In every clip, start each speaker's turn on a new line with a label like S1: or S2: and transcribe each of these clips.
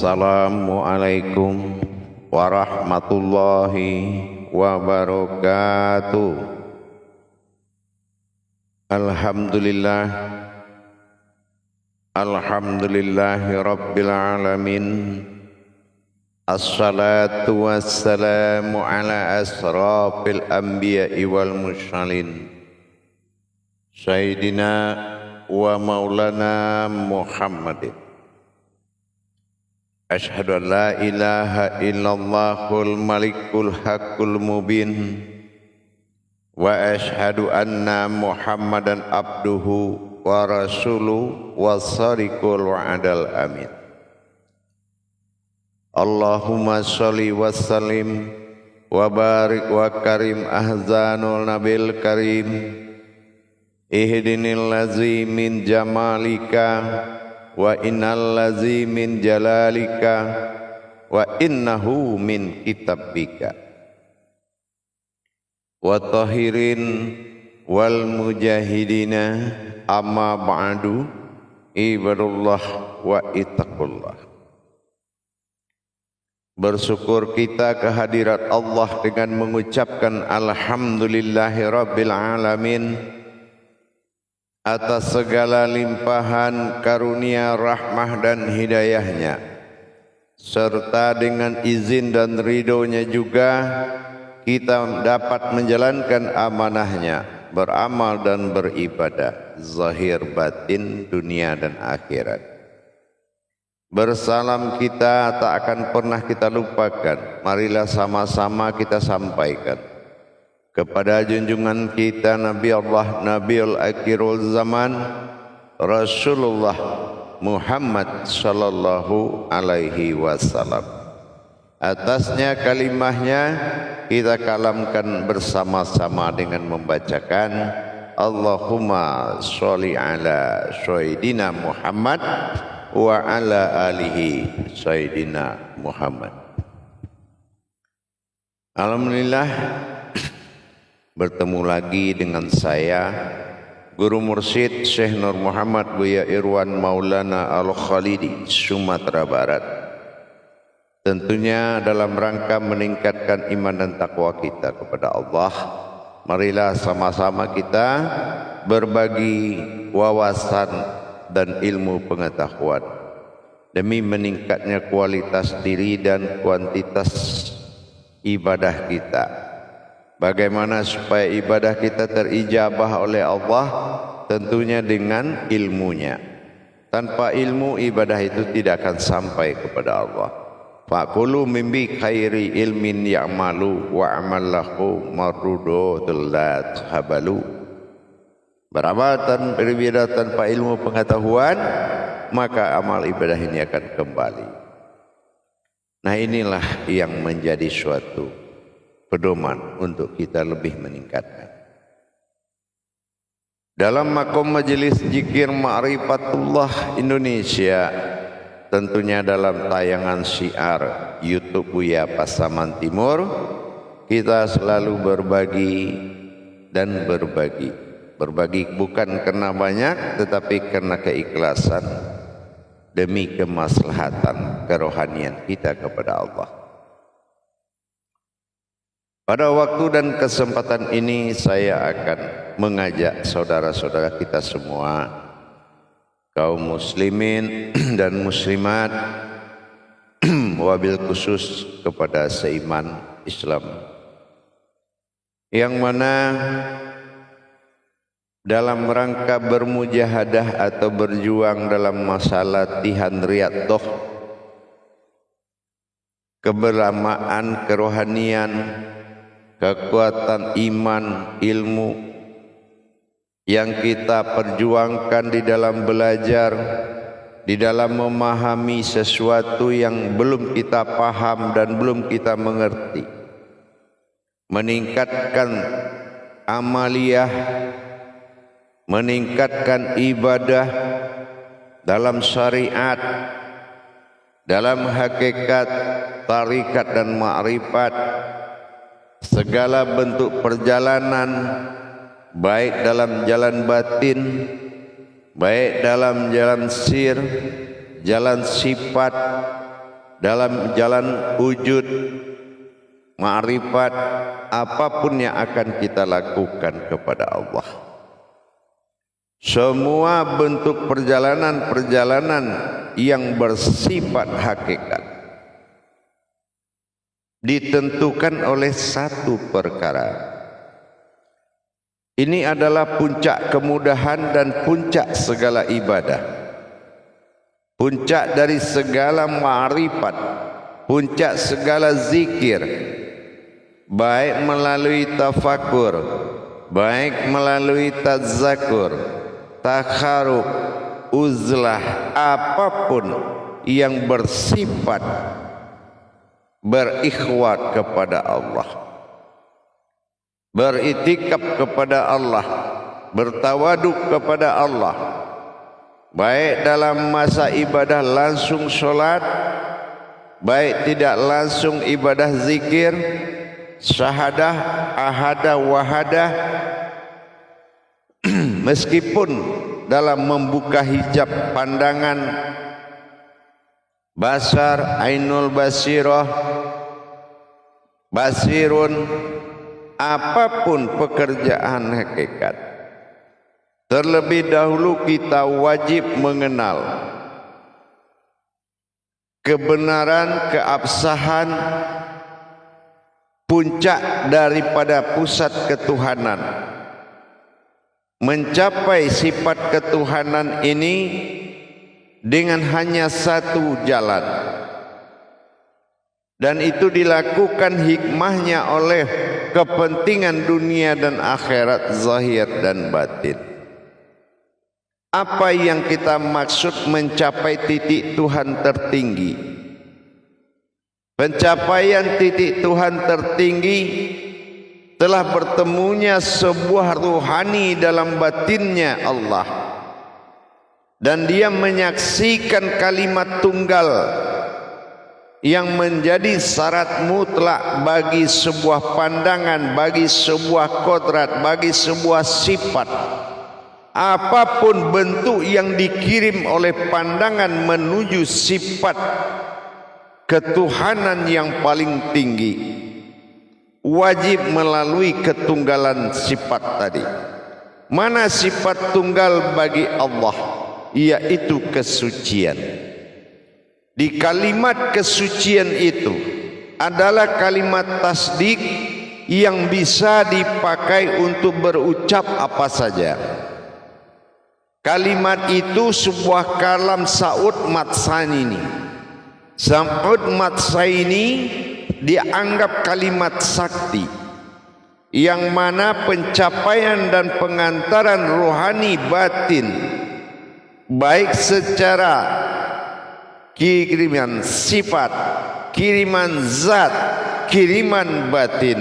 S1: Assalamualaikum warahmatullahi wabarakatuh. Alhamdulillah, alhamdulillahi rabbil alamin. Assalatu wassalamu ala asrafil anbiya'i wal mursalin, Sayyidina wa maulana Muhammadin. Asyhadu an la ilaha illallahul malikul haqqul mubin, wa asyhadu anna Muhammadan abduhu wa rasuluhu was-sadiqul wa'adal amin. Allahumma sholli wa sallim wa barik wa karim ahzanul nabil karim. Ihdinil lazi min jamalika wa innal lazi min jalalika wa innahu min kitabika. Wa tahirin wal mujahidina amma ba'du, ibadullah wa ittaqullah. Bersyukur kita kehadirat Allah dengan mengucapkan alhamdulillahi rabbil alamin atas segala limpahan karunia, rahmah dan hidayahnya, serta dengan izin dan ridhonya juga kita dapat menjalankan amanahnya, beramal dan beribadah zahir batin dunia dan akhirat. Bersalam kita tak akan pernah kita lupakan, marilah sama-sama kita sampaikan kepada junjungan kita Nabi Allah, Nabiul Akhirul Zaman, Rasulullah Muhammad sallallahu alaihi wasallam. Atasnya kalimahnya kita kalamkan bersama-sama dengan membacakan Allahumma sholli ala Sayyidina Muhammad wa ala alihi Sayyidina Muhammad. Alhamdulillah, bertemu lagi dengan saya, Guru Mursyid Syekh Nur Muhammad Buya Irwan Maulana Al-Khalidi, Sumatera Barat. Tentunya dalam rangka meningkatkan iman dan takwa kita kepada Allah, marilah sama-sama kita berbagi wawasan dan ilmu pengetahuan demi meningkatnya kualitas diri dan kuantitas ibadah kita. Bagaimana supaya ibadah kita terijabah oleh Allah? Tentunya dengan ilmunya. Tanpa ilmu ibadah itu tidak akan sampai kepada Allah. Faqulu mimbi khairi ilmin ya'malu wa amallahu marrudatul la tahabalu. Beramal dan beribadah tanpa ilmu pengetahuan, maka amal ibadah ini akan kembali. Nah, inilah yang menjadi suatu pedoman untuk kita lebih meningkatkan. Dalam makom majelis zikir Ma'rifatullah Indonesia, tentunya dalam tayangan syiar YouTube Buya Pasaman Timur, kita selalu berbagi dan berbagi. Berbagi bukan karena banyak, tetapi karena keikhlasan demi kemaslahatan kerohanian kita kepada Allah. Pada waktu dan kesempatan ini saya akan mengajak saudara-saudara kita semua, kaum muslimin dan muslimat, wabil khusus kepada seiman Islam, yang mana dalam rangka bermujahadah atau berjuang dalam masa latihan riyadhah, kebersamaan kerohanian, kekuatan iman, ilmu yang kita perjuangkan di dalam belajar, di dalam memahami sesuatu yang belum kita paham dan belum kita mengerti, meningkatkan amaliyah, meningkatkan ibadah dalam syariat, dalam hakikat, tarikat dan ma'rifat, segala bentuk perjalanan, baik dalam jalan batin, baik dalam jalan sir, jalan sifat, dalam jalan wujud ma'rifat, apapun yang akan kita lakukan kepada Allah. Semua bentuk perjalanan-perjalanan yang bersifat hakikat ditentukan oleh satu perkara. Ini adalah puncak kemudahan dan puncak segala ibadah, puncak dari segala ma'rifat, puncak segala zikir, baik melalui tafakur, baik melalui tadzakur, takharub, uzlah, apapun yang bersifat berikhwat kepada Allah, beritikaf kepada Allah, bertawaduk kepada Allah, baik dalam masa ibadah langsung solat, baik tidak langsung ibadah zikir, syahadah, ahadah, wahadah, meskipun dalam membuka hijab pandangan, basar, ainul basirah, basirun, apapun pekerjaan hakikat, terlebih dahulu kita wajib mengenal kebenaran, keabsahan, puncak daripada pusat ketuhanan. Mencapai sifat ketuhanan ini dengan hanya satu jalan, dan itu dilakukan hikmahnya oleh kepentingan dunia dan akhirat, zahir dan batin. Apa yang kita maksud mencapai titik Tuhan tertinggi? Pencapaian titik Tuhan tertinggi telah bertemunya sebuah ruhani dalam batinnya Allah, dan dia menyaksikan kalimat tunggal yang menjadi syarat mutlak bagi sebuah pandangan, bagi sebuah kodrat, bagi sebuah sifat. Apapun bentuk yang dikirim oleh pandangan menuju sifat ketuhanan yang paling tinggi, wajib melalui ketunggalan sifat tadi. Mana sifat tunggal bagi Allah? Yaitu kesucian. Di kalimat kesucian itu adalah kalimat tasdik yang bisa dipakai untuk berucap apa saja. Kalimat itu sebuah kalam Sa'ud Matsaini. Sa'ud Matsaini dianggap kalimat sakti, yang mana pencapaian dan pengantaran rohani batin, baik secara kiriman sifat, kiriman zat, kiriman batin,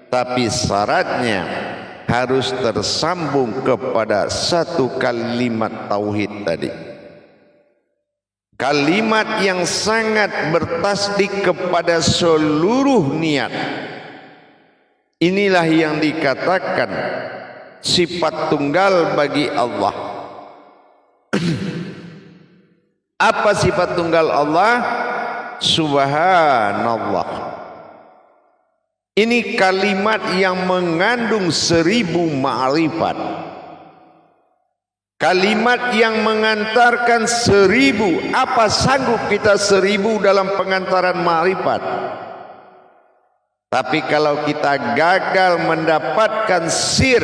S1: tapi syaratnya harus tersambung kepada satu kalimat tauhid tadi. Kalimat yang sangat bertasdik kepada seluruh niat. Inilah yang dikatakan sifat tunggal bagi Allah. Apa sifat tunggal Allah? Subhanallah. Ini kalimat yang mengandung 1000 ma'rifat. Kalimat yang mengantarkan 1000. Apa sanggup kita 1000 dalam pengantaran ma'rifat? Tapi kalau kita gagal mendapatkan sir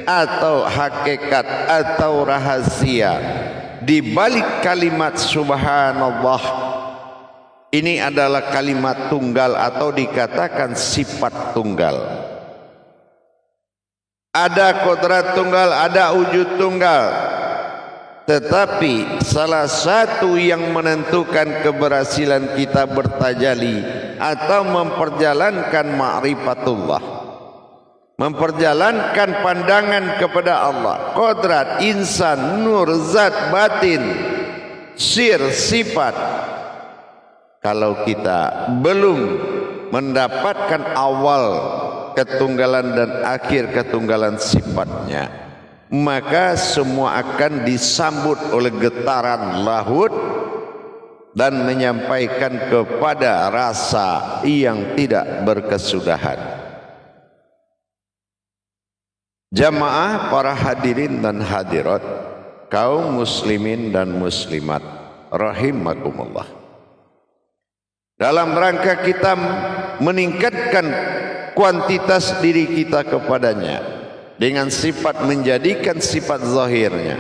S1: atau hakikat atau rahasia di balik kalimat subhanallah, ini adalah kalimat tunggal atau dikatakan sifat tunggal. Ada kodrat tunggal, ada wujud tunggal. Tetapi salah satu yang menentukan keberhasilan kita bertajali atau memperjalankan ma'rifatullah, memperjalankan pandangan kepada Allah, kodrat, insan, nur, zat, batin, sir, sifat. Kalau kita belum mendapatkan awal ketunggalan dan akhir ketunggalan sifatnya, maka semua akan disambut oleh getaran lahut dan menyampaikan kepada rasa yang tidak berkesudahan. Jamaah para hadirin dan hadirat, kaum muslimin dan muslimat rahimakumullah. Dalam rangka kita meningkatkan kuantitas diri kita kepadanya dengan sifat menjadikan sifat zahirnya,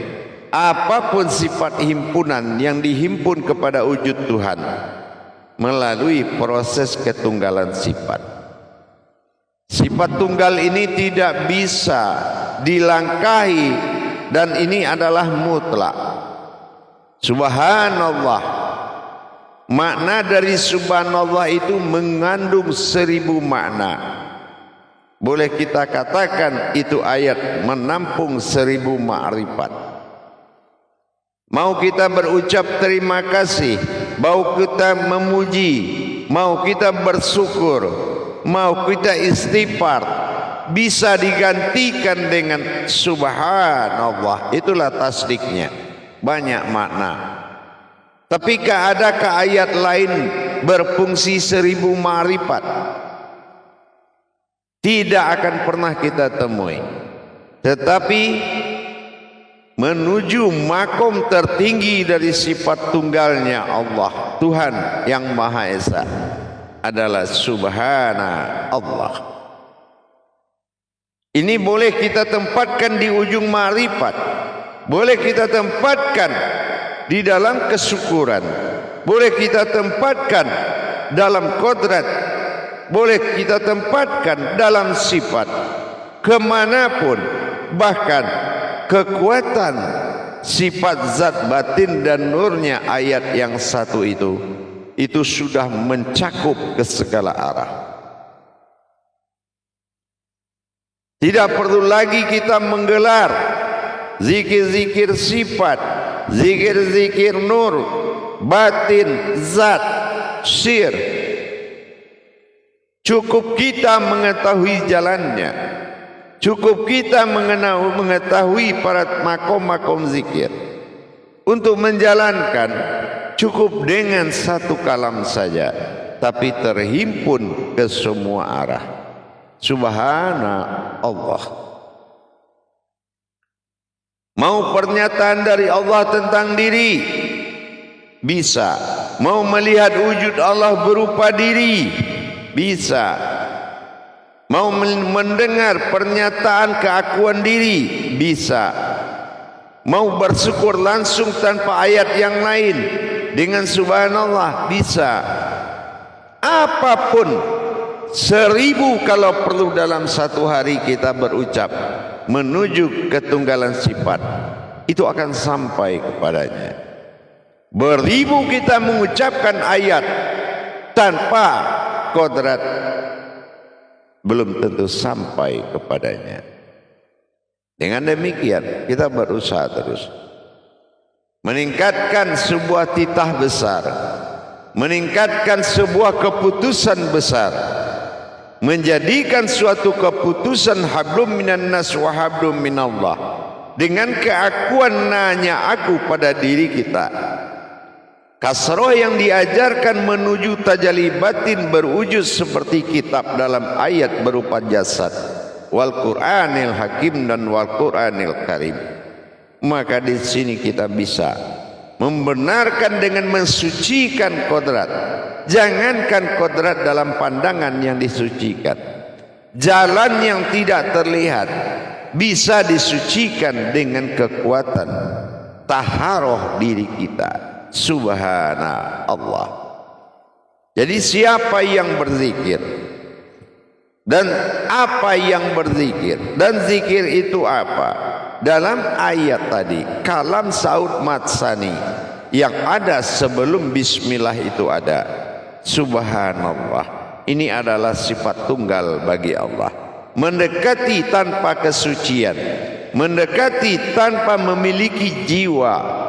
S1: apapun sifat himpunan yang dihimpun kepada wujud Tuhan melalui proses ketunggalan sifat. Sifat tunggal ini tidak bisa dilangkahi dan ini adalah mutlak. Subhanallah, makna dari subhanallah itu mengandung 1000 makna. Boleh kita katakan itu ayat menampung 1000 ma'rifat. Mau kita berucap terima kasih, mau kita memuji, mau kita bersyukur, mau kita istighfar, bisa digantikan dengan subhanallah. Itulah tasdiknya, banyak makna. Tapi adakah ayat lain berfungsi 1000 ma'rifat? Tidak akan pernah kita temui. Tetapi menuju makom tertinggi dari sifat tunggalnya Allah, Tuhan yang Maha Esa, adalah subhanallah. Ini boleh kita tempatkan di ujung ma'rifat, boleh kita tempatkan di dalam kesyukuran, boleh kita tempatkan dalam kodrat, boleh kita tempatkan dalam sifat, kemanapun. Bahkan kekuatan sifat zat batin dan nurnya ayat yang satu itu sudah mencakup ke segala arah. Tidak perlu lagi kita menggelar zikir-zikir sifat, zikir-zikir nur, batin, zat, sir. Cukup kita mengetahui jalannya, cukup kita mengetahui para makom-makom zikir. Untuk menjalankan cukup dengan satu kalam saja, tapi terhimpun ke semua arah. Subhanallah. Mau pernyataan dari Allah tentang diri, bisa. Mau melihat wujud Allah berupa diri, bisa. Mau mendengar pernyataan keakuan diri, bisa. Mau bersyukur langsung tanpa ayat yang lain dengan subhanallah, bisa. Apapun, 1000 kalau perlu dalam satu hari kita berucap menuju ketunggalan sifat, itu akan sampai kepadanya. Beribu kita mengucapkan ayat tanpa kodrat, belum tentu sampai kepadanya. Dengan demikian kita berusaha terus meningkatkan sebuah titah besar, meningkatkan sebuah keputusan besar, menjadikan suatu keputusan hablum minan nas wa hablum minallah, dengan keakuan nanya aku pada diri kita. Kasroh yang diajarkan menuju tajalli batin berwujud seperti kitab dalam ayat berupa jasad, wal Qur'anil Hakim dan wal Qur'anil Karim. Maka di sini kita bisa membenarkan dengan mensucikan kodrat. Jangankan kodrat dalam pandangan yang disucikan, jalan yang tidak terlihat bisa disucikan dengan kekuatan taharoh diri kita. Subhanallah. Jadi siapa yang berzikir dan apa yang berzikir, dan zikir itu apa? Dalam ayat tadi kalam saud matsani yang ada sebelum bismillah itu ada subhanallah. Ini adalah sifat tunggal bagi Allah, mendekati tanpa kesucian, mendekati tanpa memiliki jiwa.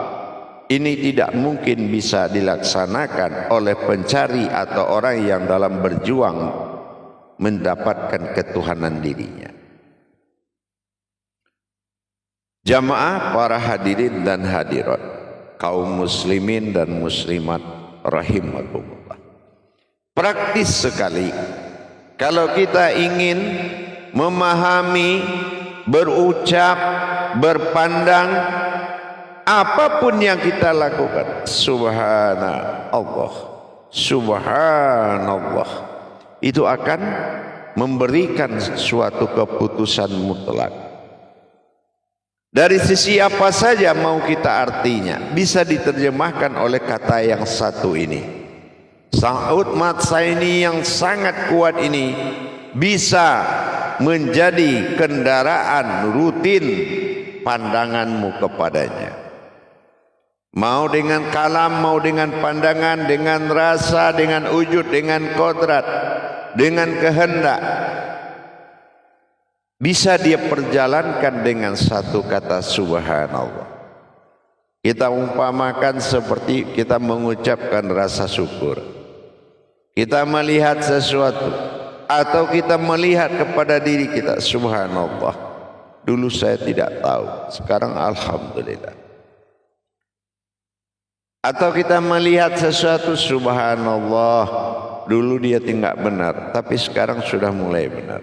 S1: Ini tidak mungkin bisa dilaksanakan oleh pencari atau orang yang dalam berjuang mendapatkan ketuhanan dirinya. Jamaah para hadirin dan hadirat, kaum muslimin dan muslimat rahimakumullah. Praktis sekali kalau kita ingin memahami, berucap, berpandang apapun yang kita lakukan, subhanallah, subhanallah, itu akan memberikan suatu keputusan mutlak. Dari sisi apa saja mau kita artinya, bisa diterjemahkan oleh kata yang satu ini. Sa'ud Matsaini yang sangat kuat ini bisa menjadi kendaraan rutin pandanganmu kepadanya. Mau dengan kalam, mau dengan pandangan, dengan rasa, dengan wujud, dengan kodrat, dengan kehendak, bisa dia perjalankan dengan satu kata subhanallah. Kita umpamakan seperti kita mengucapkan rasa syukur. Kita melihat sesuatu atau kita melihat kepada diri kita, subhanallah, dulu saya tidak tahu, sekarang alhamdulillah. Atau kita melihat sesuatu, subhanallah, dulu dia tidak benar, tapi sekarang sudah mulai benar.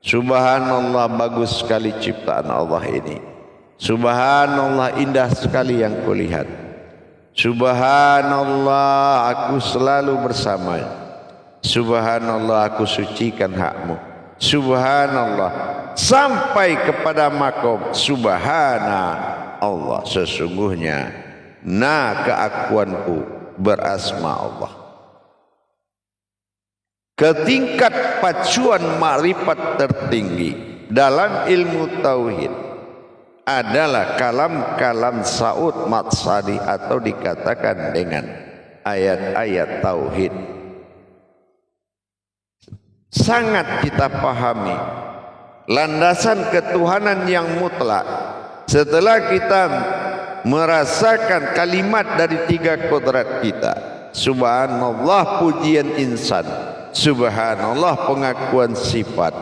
S1: Subhanallah, bagus sekali ciptaan Allah ini. Subhanallah, indah sekali yang kulihat. Subhanallah, aku selalu bersamanya. Subhanallah, aku sucikan hakmu. Subhanallah, sampai kepada makom subhanallah, sesungguhnya keakuanku berasma Allah. Ketingkat pacuan makrifat tertinggi dalam ilmu tauhid adalah kalam-kalam Sa'ud Matsari, atau dikatakan dengan ayat-ayat tauhid. Sangat kita pahami landasan ketuhanan yang mutlak setelah kita merasakan kalimat dari tiga kodrat kita. Subhanallah, pujian insan, subhanallah, pengakuan sifat,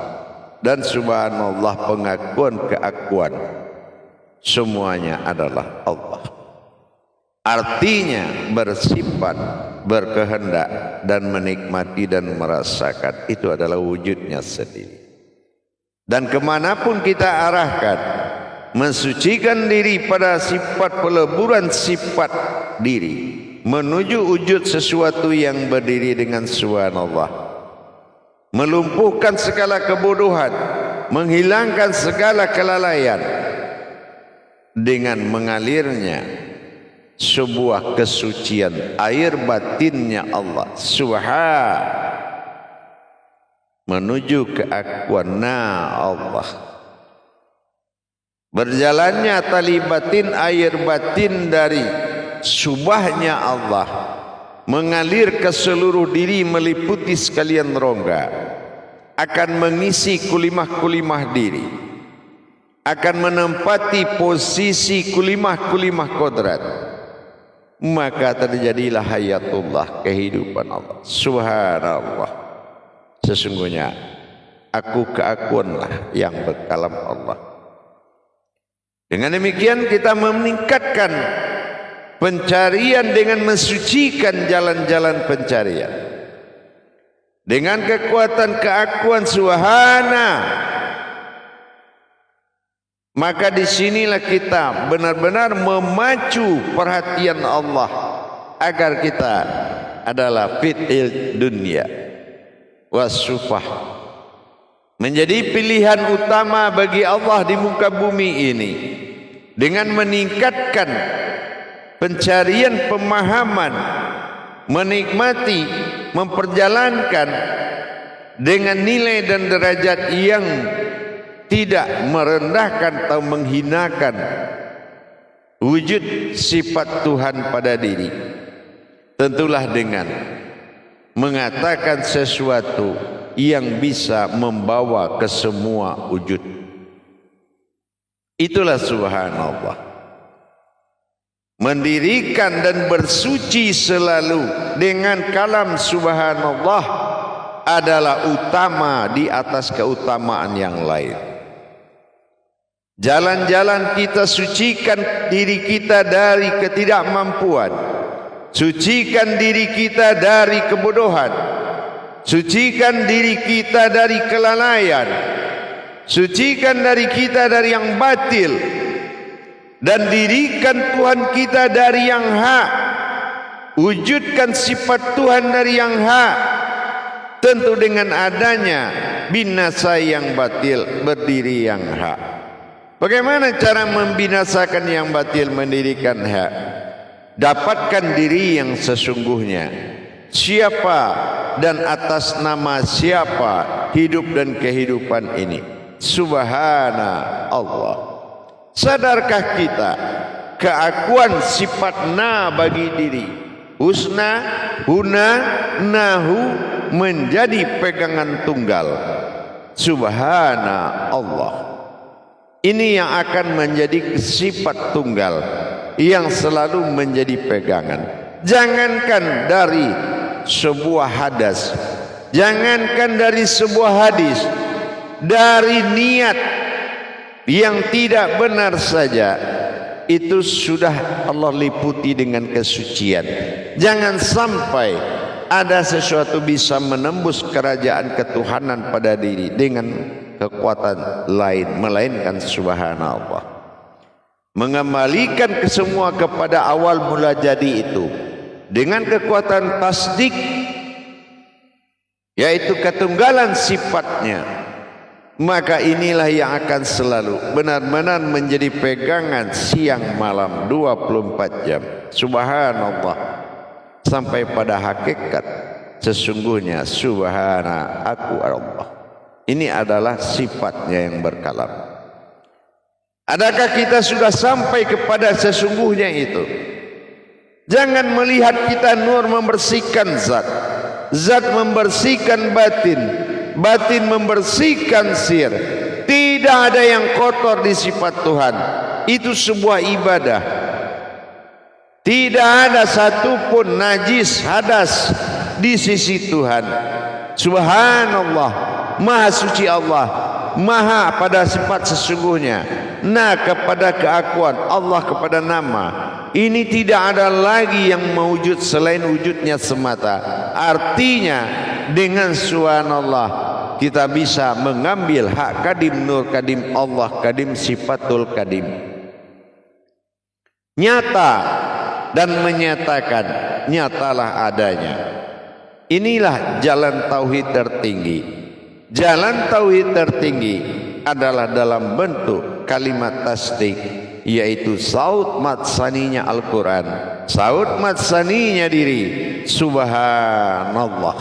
S1: dan subhanallah, pengakuan keakuan. Semuanya adalah Allah. Artinya bersifat, berkehendak, dan menikmati dan merasakan, itu adalah wujudnya sendiri. Dan kemanapun kita arahkan, mensucikan diri pada sifat peleburan sifat diri, menuju wujud sesuatu yang berdiri dengan subhanallah, melumpuhkan segala kebodohan, menghilangkan segala kelalaian, dengan mengalirnya sebuah kesucian air batinnya Allah menuju keakuan Allah. Berjalannya tali batin, air batin dari subahnya Allah mengalir ke seluruh diri, meliputi sekalian rongga, akan mengisi kulimah-kulimah diri, akan menempati posisi kulimah-kulimah kodrat, maka terjadilah hayatullah, kehidupan Allah. Subhanallah, sesungguhnya aku keakuanlah yang berkalam Allah. Dengan demikian kita meningkatkan pencarian dengan mensucikan jalan-jalan pencarian dengan kekuatan keakuan subhana. Maka disinilah kita benar-benar memacu perhatian Allah agar kita adalah fitil dunia wasufah, menjadi pilihan utama bagi Allah di muka bumi ini, dengan meningkatkan pencarian pemahaman, menikmati, memperjalankan dengan nilai dan derajat yang tidak merendahkan atau menghinakan wujud sifat Tuhan pada diri. Tentulah dengan mengatakan sesuatu yang bisa membawa ke semua wujud. Itulah subhanallah. Mendirikan dan bersuci selalu dengan kalam subhanallah adalah utama di atas keutamaan yang lain. Jalan-jalan kita sucikan diri kita dari ketidakmampuan, Sucikan diri kita dari kebodohan. Sucikan diri kita dari kelalaian. Sucikan dari kita dari yang batil. Dan dirikan Tuhan kita dari yang hak. Wujudkan sifat Tuhan dari yang hak. Tentu dengan adanya binasa yang batil, berdiri yang hak. Bagaimana cara membinasakan yang batil, mendirikan hak? Dapatkan diri yang sesungguhnya. Siapa dan atas nama siapa hidup dan kehidupan ini? Subhana Allah. Sadarkah kita keakuan sifat na bagi diri? Husna, huna, nahu menjadi pegangan tunggal. Subhana Allah. Ini yang akan menjadi sifat tunggal yang selalu menjadi pegangan. Jangankan dari sebuah hadas, jangankan dari sebuah hadis, dari niat yang tidak benar saja, itu sudah Allah liputi dengan kesucian. Jangan sampai ada sesuatu bisa menembus kerajaan ketuhanan pada diri dengan kekuatan lain, melainkan subhanallah. Mengembalikan kesemua kepada awal mula jadi itu dengan kekuatan tasdik, yaitu ketunggalan sifatnya. Maka inilah yang akan selalu benar-benar menjadi pegangan siang malam 24 jam. Subhanallah. Sampai pada hakikat sesungguhnya subhana aku Allah. Ini adalah sifatnya yang berkalam. Adakah kita sudah sampai kepada sesungguhnya itu? Jangan melihat kita nur membersihkan zat, zat membersihkan batin, batin membersihkan sir. Tidak ada yang kotor di sifat Tuhan. Itu sebuah ibadah. Tidak ada satupun najis hadas di sisi Tuhan. Subhanallah, maha suci Allah, maha pada sifat sesungguhnya. Nah, kepada keakuan Allah, kepada nama ini tidak ada lagi yang mewujud selain wujudnya semata. Artinya dengan subhanallah kita bisa mengambil hak kadim, nur kadim, Allah kadim, sifatul kadim, nyata dan menyatakan nyatalah adanya. Inilah jalan tauhid tertinggi. Jalan tauhid tertinggi adalah dalam bentuk kalimat tasdik, yaitu saut matsaninya Al-Quran, saut matsaninya diri. Subhanallah.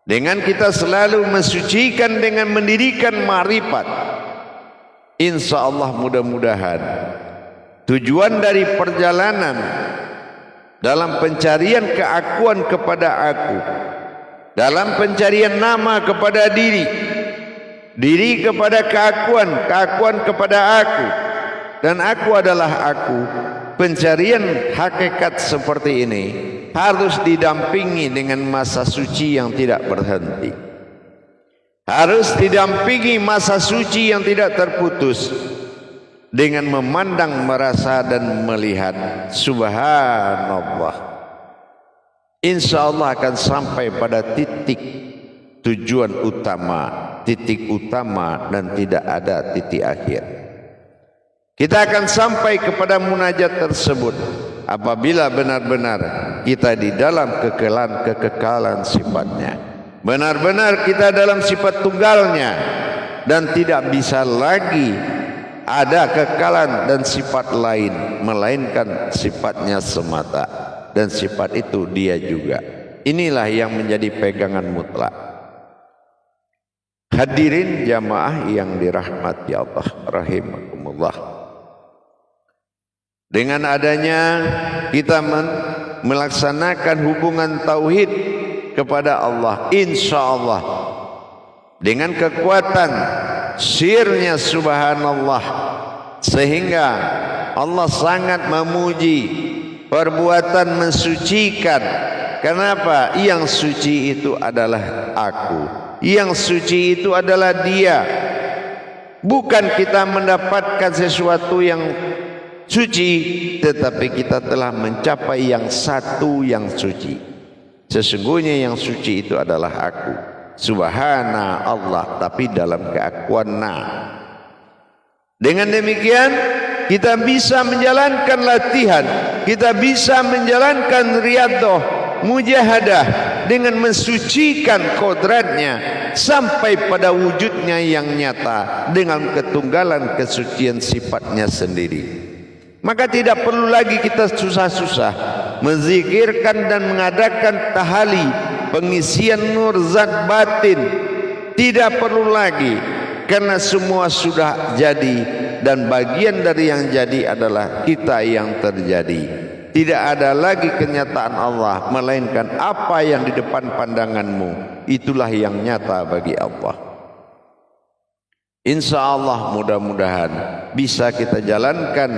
S1: Dengan kita selalu mensucikan dengan mendirikan ma'rifat, insya Allah mudah-mudahan tujuan dari perjalanan dalam pencarian keakuan kepada aku, dalam pencarian nama kepada diri, diri kepada keakuan, keakuan kepada aku, dan aku adalah aku. Pencarian hakikat seperti ini harus didampingi dengan masa suci yang tidak berhenti. Harus didampingi masa suci yang tidak terputus dengan memandang, merasa dan melihat. Subhanallah. Insya Allah akan sampai pada titik tujuan utama, titik utama, dan tidak ada titik akhir. Kita akan sampai kepada munajat tersebut apabila benar-benar kita di dalam kekekalan sifatnya, benar-benar kita dalam sifat tunggalnya, dan tidak bisa lagi ada kekalan dan sifat lain melainkan sifatnya semata, dan sifat itu dia juga. Inilah yang menjadi pegangan mutlak. Hadirin jamaah yang dirahmati Allah rahimakumullah. Dengan adanya kita melaksanakan hubungan tauhid kepada Allah, insya Allah dengan kekuatan sirnya subhanallah, sehingga Allah sangat memuji perbuatan mensucikan. Kenapa? Yang suci itu adalah aku, yang suci itu adalah dia. Bukan kita mendapatkan sesuatu yang suci, tetapi kita telah mencapai yang satu yang suci. Sesungguhnya yang suci itu adalah aku, subhana Allah, tapi dalam keakuan na. Dengan demikian kita bisa menjalankan latihan, kita bisa menjalankan riyadhah, mujahadah dengan mensucikan kodratnya sampai pada wujudnya yang nyata dengan ketunggalan kesucian sifatnya sendiri. Maka tidak perlu lagi kita susah-susah menzikirkan dan mengadakan tahali, pengisian nur zat batin. Tidak perlu lagi, karena semua sudah jadi, dan bagian dari yang jadi adalah kita yang terjadi. Tidak ada lagi kenyataan Allah, melainkan apa yang di depan pandanganmu, itulah yang nyata bagi Allah. Insya Allah mudah-mudahan bisa kita jalankan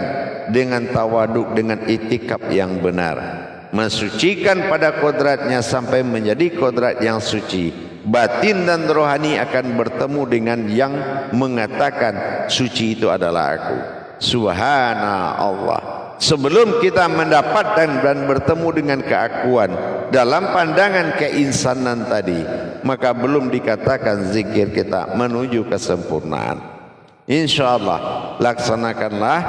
S1: dengan tawaduk, dengan itikaf yang benar, mensucikan pada kodratnya sampai menjadi kodrat yang suci. Batin dan rohani akan bertemu dengan yang mengatakan suci itu adalah aku, subhana Allah. Sebelum kita mendapatkan dan bertemu dengan keakuan dalam pandangan keinsanan tadi, maka belum dikatakan zikir kita menuju kesempurnaan. Insya Allah laksanakanlah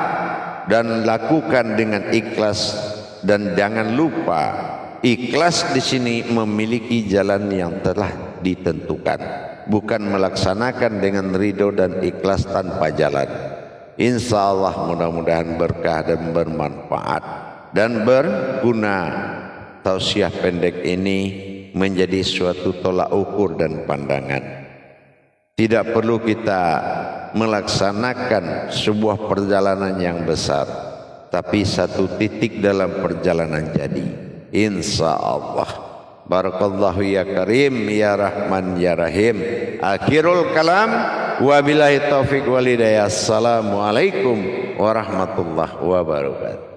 S1: dan lakukan dengan ikhlas, dan jangan lupa ikhlas di sini memiliki jalan yang telah ditentukan, bukan melaksanakan dengan ridho dan ikhlas tanpa jalan. Insya Allah mudah-mudahan berkah dan bermanfaat dan berguna. Tausiah pendek ini menjadi suatu tolak ukur dan pandangan. Tidak perlu kita melaksanakan sebuah perjalanan yang besar, tapi satu titik dalam perjalanan jadi. Insya Allah. Barakallahu ya Karim ya Rahman ya Rahim. Akhirul kalam, wabillahi taufiq wal hidayah. Assalamualaikum warahmatullahi wabarakatuh.